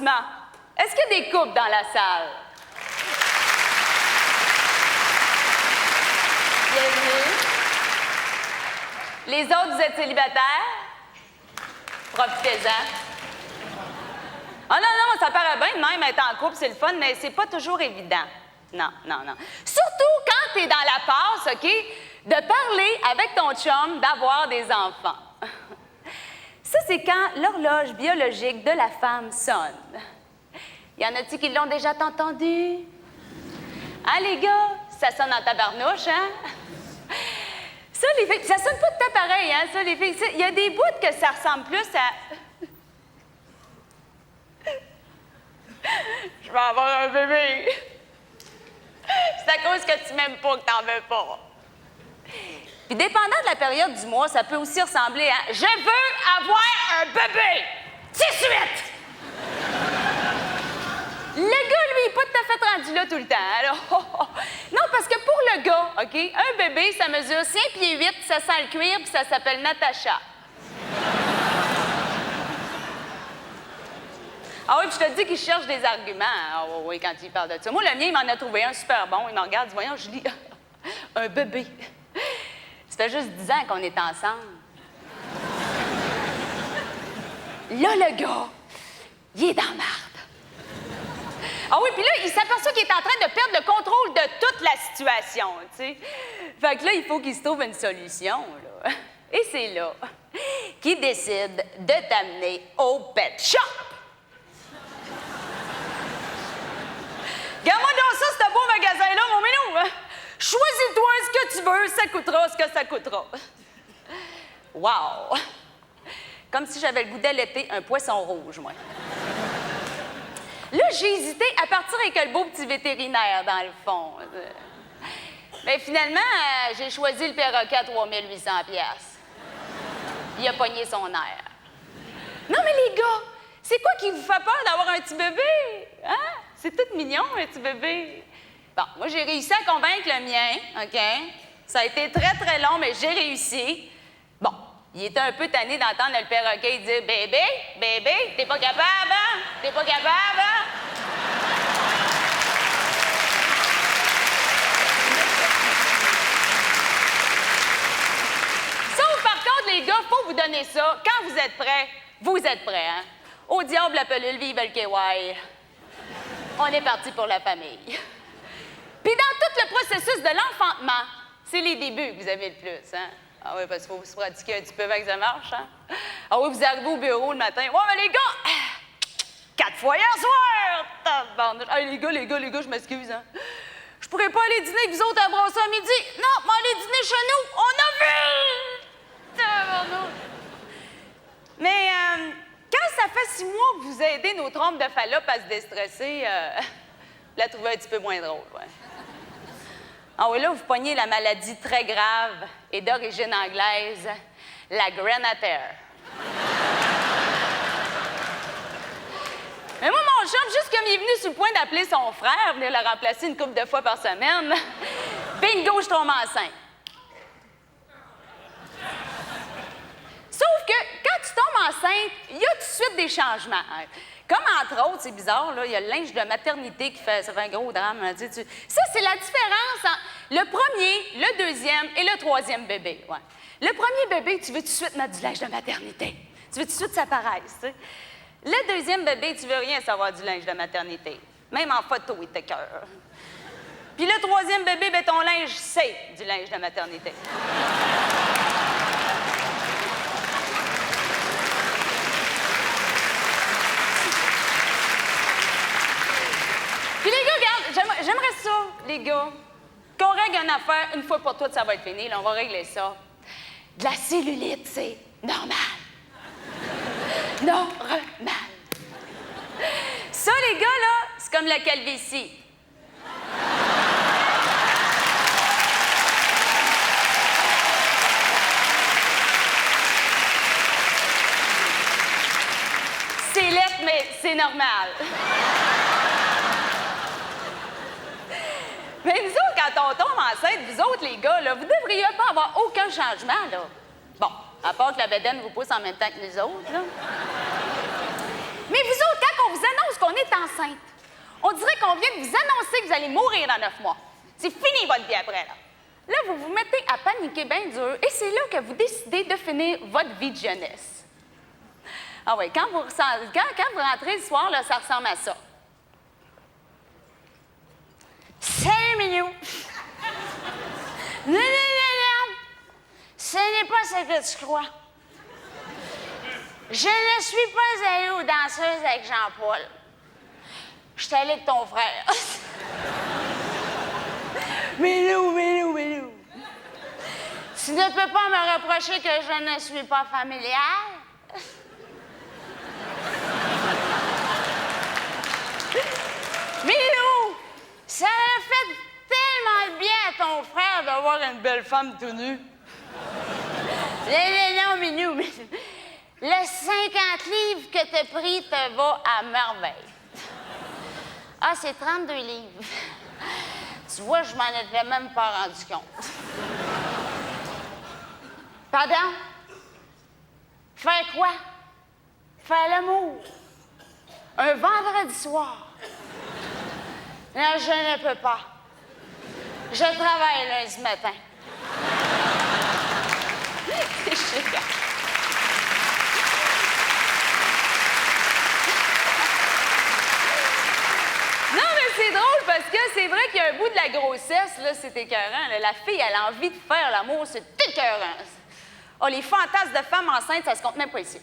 applaudissements. Est-ce qu'il y a des couples dans la salle? Bienvenue. Les autres, vous êtes célibataires? Profitez-en. Ah non, non, ça paraît bien de même être en couple, c'est le fun, mais c'est pas toujours évident. Non, non, non. Surtout quand t'es dans la passe, OK, de parler avec ton chum d'avoir des enfants. Ça, c'est quand l'horloge biologique de la femme sonne. Y en a-t-il qui l'ont déjà entendu? Hein, les gars? Ça sonne en tabarnouche, hein? Ça, les filles, ça sonne pas tout pareil, hein, ça, les filles. Il y a des bouts que ça ressemble plus à... Je vais avoir un bébé. C'est à cause que tu m'aimes pas que t'en veux pas. Puis, dépendant de la période du mois, ça peut aussi ressembler à « Je veux avoir un bébé! » Tout de suite! Le gars, lui, il est pas tout à fait rendu là tout le temps. Alors, non, parce que pour le gars, OK, un bébé, ça mesure 5 pieds 8, ça sent le cuir, puis ça s'appelle Natacha. Ah oui, puis je te dis qu'il cherche des arguments. Ah oui, quand il parle de ça. Moi, le mien, il m'en a trouvé un super bon. Il me regarde, il dit, voyons, Julie, un bébé. Ça fait juste 10 ans qu'on est ensemble. Là, le gars, il est dans la marde. Ah oui, puis là, il s'aperçoit qu'il est en train de perdre le contrôle de toute la situation, tu sais. Fait que là, il faut qu'il se trouve une solution, là. Et c'est là qu'il décide de t'amener au pet shop. Regarde-moi dans ça, ce beau magasin-là, mon minou. Choisis-toi ce que tu veux, ça coûtera ce que ça coûtera. Wow! Comme si j'avais le goût d'allaiter un poisson rouge, moi. Là, j'ai hésité à partir avec le beau petit vétérinaire, dans le fond. Mais finalement, j'ai choisi le perroquet à 3800 $. Il a pogné son air. Non, mais les gars, c'est quoi qui vous fait peur d'avoir un petit bébé? Hein? C'est tout mignon, un petit bébé. Bon, moi, j'ai réussi à convaincre le mien, OK? Ça a été très, très long, mais j'ai réussi. Bon, il était un peu tanné d'entendre le perroquet dire « Bébé, bébé, t'es pas capable, hein? T'es pas capable, hein? » Sauf, par contre, les gars, faut vous donner ça. Quand vous êtes prêts, hein? Au diable la pelule, vive le KY. On est parti pour la famille. Puis dans tout le processus de l'enfantement, c'est les débuts que vous avez le plus, hein? Ah oui, parce qu'il faut se pratiquer un petit peu avant que ça marche, hein? Ah oui, vous arrivez au bureau le matin. Ouais, mais les gars, 4 fois hier soir! Tabarnouche. Hey, les gars, je m'excuse, hein? Je pourrais pas aller dîner avec vous autres à brasser à midi. Non, mais aller dîner chez nous, on a vu! Tabarnouche. Mais, quand ça fait 6 mois que vous aidez nos trompes de Fallope à se déstresser, la trouver un petit peu moins drôle, ouais. Ah oui, là, vous pognez la maladie très grave et d'origine anglaise, la Grenataire. Mais moi, mon chum, juste comme il est venu sur le point d'appeler son frère, venir le remplacer une couple de fois par semaine, bingo, je tombe enceinte. Sauf que quand tu tombes enceinte, il y a tout de suite des changements. Hein. Comme entre autres, c'est bizarre, là, il y a le linge de maternité qui fait, ça fait un gros drame. Hein, ça, c'est la différence entre le premier, le deuxième et le troisième bébé. Ouais. Le premier bébé, tu veux tout de suite mettre du linge de maternité. Tu veux tout de suite que ça paraisse. Tu sais. Le deuxième bébé, tu veux rien savoir du linge de maternité. Même en photo, il t'écoeure. Puis le troisième bébé, ben, ton linge, c'est du linge de maternité. Puis les gars, regarde, j'aimerais ça, les gars, qu'on règle une affaire une fois pour toutes, ça va être fini, là, on va régler ça. De la cellulite, c'est normal. Normal. Ça, les gars, là, c'est comme la calvitie. C'est lettre, mais c'est normal. Mais nous autres, quand on tombe enceinte, vous autres, les gars, là, vous devriez pas avoir aucun changement, là. Bon, à part que la bédaine vous pousse en même temps que nous autres, là. Mais vous autres, quand on vous annonce qu'on est enceinte. On dirait qu'on vient de vous annoncer que vous allez mourir dans 9 mois. C'est fini votre vie après, là. Là, vous vous mettez à paniquer bien dur et c'est là que vous décidez de finir votre vie de jeunesse. Ah oui, quand vous rentrez le soir, là, ça ressemble à ça. Salut, Minou! Non, non, non, non! Ce n'est pas ce que tu crois. Je ne suis pas allée aux danseuses avec Jean-Paul. Je suis allée avec ton frère. Minou, Minou, Minou. Tu ne peux pas me reprocher que je ne suis pas familiale. Minou, ça a fait tellement bien à ton frère d'avoir une belle femme tout nue. Non, Minou, mais le 50 livres que t'as pris te va à merveille. Ah, c'est 32 livres. Tu vois, je m'en étais même pas rendu compte. Pardon? Faire quoi? Faire l'amour. Un vendredi soir. Non, je ne peux pas. Je travaille lundi matin. Non, mais c'est drôle parce que c'est vrai qu'il y a un bout de la grossesse, là, c'est écœurant. Là. La fille, elle a envie de faire l'amour, c'est écœurant. Oh, les fantasmes de femmes enceintes, ça se compte même pas ici.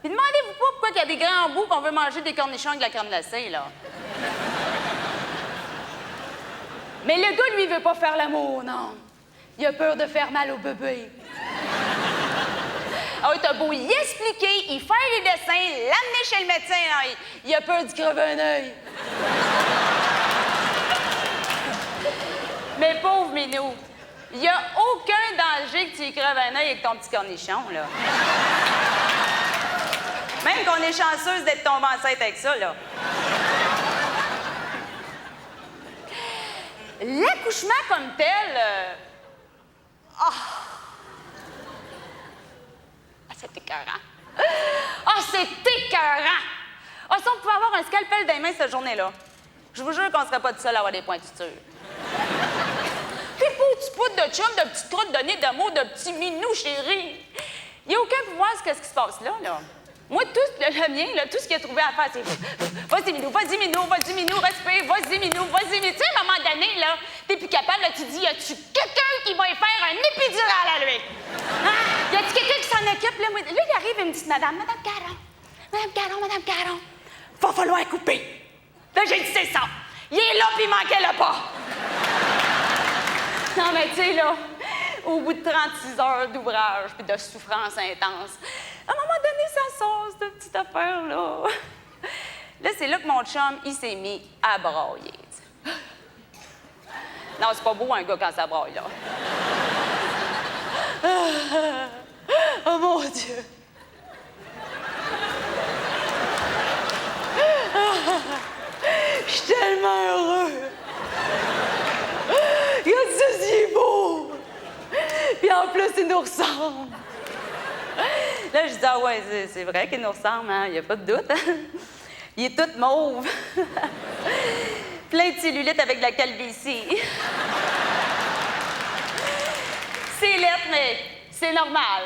Puis demandez-vous pas pourquoi il y a des grands bouts qu'on veut manger des cornichons avec de la crème glacée, là. Mais le gars, lui, veut pas faire l'amour, non. Il a peur de faire mal au bébé. Ah oui, t'as beau y expliquer, y faire les dessins, l'amener chez le médecin, là, il a peur d'y crever un œil. Mais pauvre Minou, il n'y a aucun danger que tu y creves un œil avec ton petit cornichon, là. Même qu'on est chanceuse d'être tombée enceinte avec ça, là. L'accouchement comme tel... c'est écœurant. Ah, c'est écœurant! Ah, si on pouvait avoir un scalpel dans les mains cette journée-là, je vous jure qu'on serait pas tout seul à avoir des pointitures. Tes beaux petits poutres de chum, de petites croûtes de nez d'amour, de petits minous chéris. Il n'y a aucun pouvoir sur ce qui se passe là, là. Moi, le mien, là, tout ce qu'il a trouvé à faire, c'est vas-y, Minou, vas-y, Minou, vas-y, Minou, respire, vas-y, Minou, vas-y, Minou. Tu sais, à un moment donné, là, t'es plus capable, là, tu dis, y a-tu quelqu'un qui va y faire un épidural à lui? Hein? Y a-tu quelqu'un qui s'en occupe, là? Là, il arrive, il me dit, Madame Caron, va falloir couper. Là, j'ai dit, c'est ça. Il est là, puis il manquait le pas. Non, mais tu sais, là, au bout de 36 heures d'ouvrage puis de souffrance intense, à un moment donné, ça sort, cette petite affaire-là. Là, c'est là que mon chum, il s'est mis à brailler. T'sais. Non, c'est pas beau, un gars, quand ça braille, là. Oh, mon Dieu! Je suis tellement heureux! Regarde ça, c'est beau! Puis en plus, il nous ressemble! Là, je dis, ah ouais, c'est vrai qu'il nous ressemble, hein? Il n'y a pas de doute. Hein? Il est tout mauve. Plein de cellulite avec de la calvitie. C'est lettre, mais c'est normal.